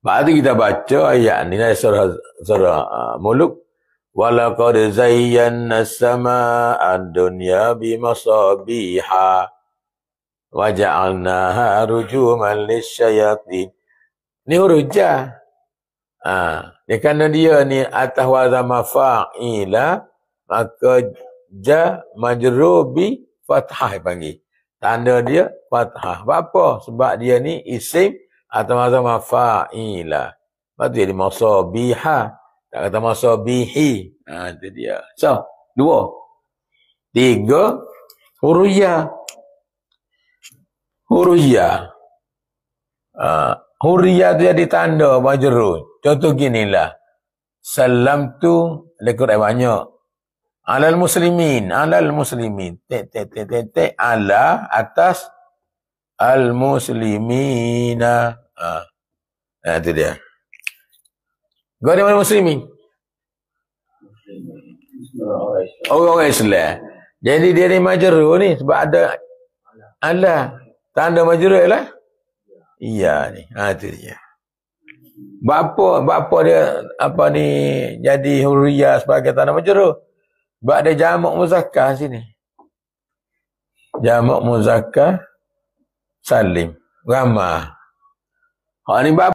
Berarti kita baca ayat ni surah Mulk. Walaqad zayyana as-samaa'a ad-dunya bimasabiha wa ja'alnaha rujuman lisyayatin. Ni huruf ja. Ni kerana dia ni atas wazan mafa'ila, maka ja majrur bi fathah panggil. Tanda dia fathah. Apa? Sebab dia ni isim atau wazan mafa'ila. Lepas tu dia masabiha. Tak kata masabihi. Itu dia. So, 2. 3. Huruf ya. Huruf ya. Huruf ya tu jadi tanda majrur. Contoh ginilah. Salam tu lekor banyak. Alal muslimin. Alal muslimin. Tek. Ala atas al muslimina. Itu dia. Kau di mana muslimin? Orang Islam. Jadi dia ni majrur ni sebab ada ala. Tanda majrur lah. Iya ni. Itu dia. Bapa dia apa ni jadi huriyah sebagai tanda majrur? Sebab ada jamak muzakkar sini. Jamak muzakkar salim. Ramah. Ni bapa